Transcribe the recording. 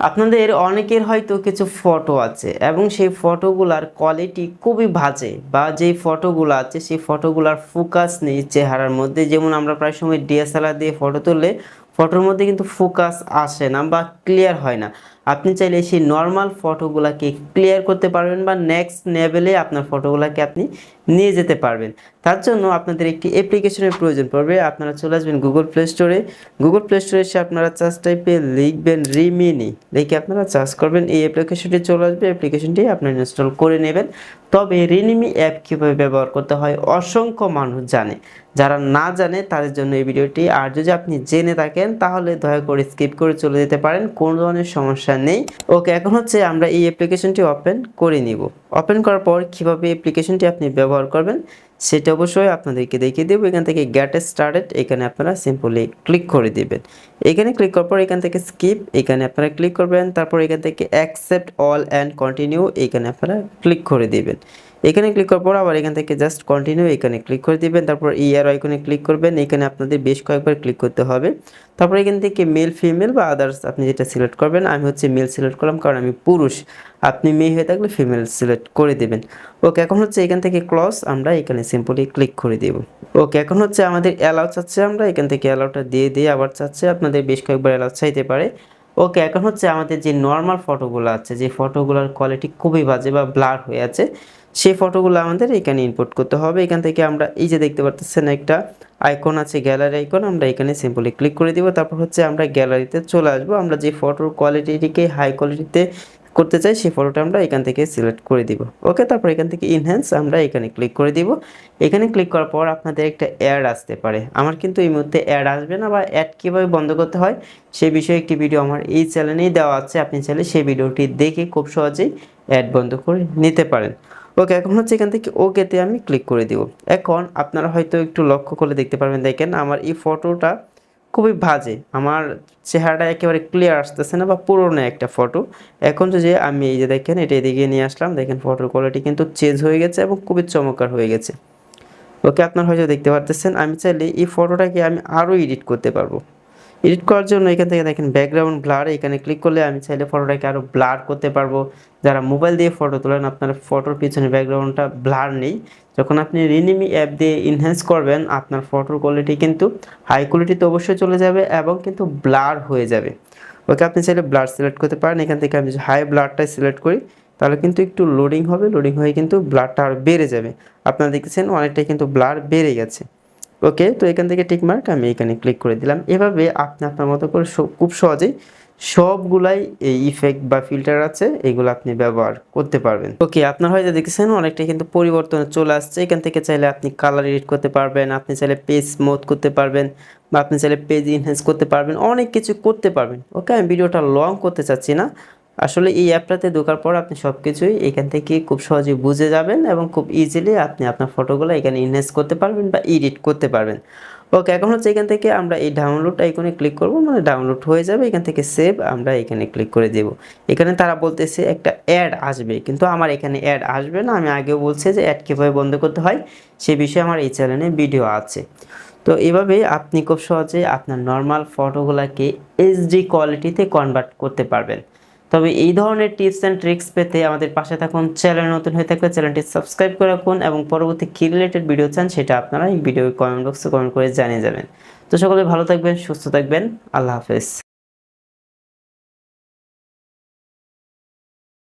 আপনাদের অনেকের হয়তো কিছু ফটো আছে এবং সেই ফটোগুলার কোয়ালিটি খুবই বাজে, বা যেই ফটোগুলো আছে সেই ফটোগুলার ফোকাস নেই চেহারার মধ্যে। যেমন আমরা প্রায় সময় ডিএসএলআর দিয়ে ফটো তুললে ফটোর মধ্যে কিন্তু ফোকাস আসে না বা ক্লিয়ার হয় না। আপনি চাইলে সেই নর্মাল ফটোগুলাকে ক্লিয়ার করতে পারবেন বা নেক্সট লেভেলে আপনার ফটোগুলাকে আপনি নিয়ে যেতে পারবেন। তার জন্য আপনাদের একটি অ্যাপ্লিকেশনের প্রয়োজন পড়বে। আপনারা চলে আসবেন গুগল প্লে স্টোরে। গুগল প্লে স্টোরে এসে আপনারা সার্চ টাইপে লিখবেন রিমিনি, লিখে আপনারা সার্চ করবেন, এই অ্যাপ্লিকেশনটি চলে আসবে। অ্যাপ্লিকেশনটি আপনারা ইনস্টল করে নেবেন। তবে রিমিনি অ্যাপ কীভাবে ব্যবহার করতে হয় অসংখ্য মানুষ জানে, যারা না জানে তাদের জন্য এই ভিডিওটি। আর যদি আপনি জেনে থাকেন তাহলে দয়া করে স্কিপ করে চলে যেতে পারেন, কোনো ধরনের সমস্যা নেই। ওকে, এখন হচ্ছে আমরা এই অ্যাপ্লিকেশনটি ওপেন করে নিব। ওপেন করার পর কীভাবে অ্যাপ্লিকেশনটি আপনি ব্যবহার করবেন সেটা অবশ্যই আপনাদেরকে দেখিয়ে দেবো। এখান থেকে গেট স্টার্টেড, এখানে আপনারা সিম্পলি ক্লিক করে দিবেন। এখানে ক্লিক করার পর এখান থেকে স্কিপ, এখানে আপনারা ক্লিক করবেন। তারপর এখান থেকে অ্যাকসেপ্ট অল অ্যান্ড কন্টিনিউ, এখানে আপনারা ক্লিক করে দিবেন। এখানে ক্লিক করার পর আবার এখান থেকে জাস্ট কন্টিনিউ, এখানে ক্লিক করে দিবেন। তারপর ইয়ার আইকনে ক্লিক করবেন, এখানে আপনাদের বেশ কয়েকবার ক্লিক করতে হবে। তারপর এখান থেকে মেল ফিমেল বা আদার্স আপনি যেটা সিলেক্ট করবেন। আমি হচ্ছে মেল সিলেক্ট করলাম কারণ আমি পুরুষ, আপনি মেয়ে হয়ে থাকলে ফিমেল সিলেক্ট করে দেবেন। ওকে, এখন হচ্ছে এখান থেকে ক্লজ আমরা এখানে সিম্পলি ক্লিক করে দেব। ওকে, এখন হচ্ছে আমাদের অ্যালাউ চাচ্ছে, আমরা এখান থেকে অ্যালাউটা দিয়ে আবার চাচ্ছে, আপনাদের বেশ কয়েকবার অ্যালাউ চাইতে পারে। ওকে, এখন হচ্ছে আমাদের যে নর্মাল ফটোগুলো আছে, যে ফটোগুলোর কোয়ালিটি খুবই বাজে বা ব্লার হয়ে আছে, সেই ফটোগুলো আমাদের এখানে ইনপুট করতে হবে। এখান থেকে আমরা এই যে দেখতে পাচ্ছেন একটা আইকন আছে, গ্যালারি আইকন, আমরা এখানে সিম্পলি ক্লিক করে দিব। তারপর হচ্ছে আমরা গ্যালারিতে চলে আসবো। আমরা যে ফটোর কোয়ালিটিটিকে হাই কোয়ালিটিতে করতে চাই সেই ফটোটা আমরা এখান থেকে সিলেক্ট করে দিব। ওকে, তারপর এখান থেকে ইনহ্যান্স আমরা এখানে ক্লিক করে দিব। এখানে ক্লিক করার পর আপনাদের একটা অ্যাড আসতে পারে। আমার কিন্তু এই মুহূর্তে অ্যাড আসবে না, বা অ্যাড কীভাবে বন্ধ করতে হয় সেই বিষয়ে একটি ভিডিও আমার এই চ্যানেলেই দেওয়া আছে, আপনি চাইলে সেই ভিডিওটি দেখে খুব সহজেই অ্যাড বন্ধ করে নিতে পারেন। ওকে, এখন হচ্ছে এখান থেকে ওকেতে আমি ক্লিক করে দিব। এখন আপনারা হয়তো একটু লক্ষ্য করলে দেখতে পারবেন, দেখেন আমার এই ফটোটা খুবই বাজে, আমার চেহারাটা একেবারে ক্লিয়ার আসতেছে না বা পুরনো একটা ফটো। এখন যদি আমি এই যে দেখেন এটা এদিকে নিয়ে আসলাম, দেখেন ফটোর কোয়ালিটি কিন্তু চেঞ্জ হয়ে গেছে এবং খুবই চমৎকার হয়ে গেছে। ওকে, আপনারা হয়তো দেখতে পারতেছেন। আমি চাইলে এই ফটোটাকে আমি আরও এডিট করতে পারবো। এডিট করার জন্য এখান থেকে দেখেন ব্যাকগ্রাউন্ড ব্লার, এখানে ক্লিক করলে আমি চাইলে ফটোটাকে আরও ব্লার করতে পারবো। যারা মোবাইল দিয়ে ফটো তোলেন আপনার ফটোর পিছনে ব্যাকগ্রাউন্ডটা ব্লার নেই, যখন আপনি রিমিনি অ্যাপ দিয়ে ইনহ্যান্স করবেন আপনার ফটোর কোয়ালিটি কিন্তু হাই কোয়ালিটিতে অবশ্যই চলে যাবে এবং কিন্তু ব্লার হয়ে যাবে। ওকে, আপনি চাইলে ব্লার সিলেক্ট করতে পারেন। এখান থেকে আমি যদি হাই ব্লারটাই সিলেক্ট করি তাহলে কিন্তু একটু লোডিং হবে, লোডিং হয়ে কিন্তু ব্লারটা আরও বেড়ে যাবে। আপনারা দেখতেছেন অনেকটাই কিন্তু ব্লার বেড়ে গেছে। ওকে, তো এখান থেকে টিক মার্ক আমি এখানে ক্লিক করে দিলাম। এভাবে আপনি আপনার মতো করে খুব সহজেই সবগুলাই এই ইফেক্ট বা ফিল্টার আছে এগুলো আপনি ব্যবহার করতে পারবেন। ওকে, আপনার হয়তো দেখেছেন অনেকটা কিন্তু পরিবর্তন চলে আসছে। এখান থেকে চাইলে আপনি কালার এডিট করতে পারবেন, আপনি চাইলে পেজ স্মুথ করতে পারবেন, বা আপনি চাইলে পেজ ইনহ্যান্স করতে পারবেন, অনেক কিছু করতে পারবেন। ওকে, আমি ভিডিওটা লং করতে চাচ্ছি না। আসলে এই অ্যাপটাতে ঢোকার পর আপনি সব কিছুই এখান থেকে খুব সহজেই বুঝে যাবেন এবং খুব ইজিলি আপনি আপনার ফটোগুলো এখানে ইনহ্যান্স করতে পারবেন বা এডিট করতে পারবেন। ওকে, এখন হচ্ছে এখান থেকে আমরা এই ডাউনলোড আইকনে ক্লিক করব, মানে ডাউনলোড হয়ে যাবে। এখান থেকে সেভ আমরা এখানে ক্লিক করে দেব। এখানে তারা বলতেছে একটা অ্যাড আসবে, কিন্তু আমার এখানে অ্যাড আসবে না। আমি আগেও বলছি যে অ্যাড কীভাবে বন্ধ করতে হয় সে বিষয়ে আমার এই চ্যানেলে ভিডিও আছে। তো এভাবে আপনি খুব সহজে আপনার নর্মাল ফটোগুলোকে এইচডি কোয়ালিটিতে কনভার্ট করতে পারবেন। তবে এই ধরনের টিপস অ্যান্ড ট্রিক্স পেতে আমাদের পাশে থাকুন। চ্যানেল নতুন হয়ে থাকলে চ্যানেলটি সাবস্ক্রাইব করে রাখুন এবং পরবর্তী কী রিলেটেড ভিডিও চান সেটা আপনারা এই ভিডিওর কমেন্ট বক্সে কমেন্ট করে জানিয়ে যাবেন। তো সকলে ভালো থাকবেন, সুস্থ থাকবেন, আল্লাহ হাফেজ।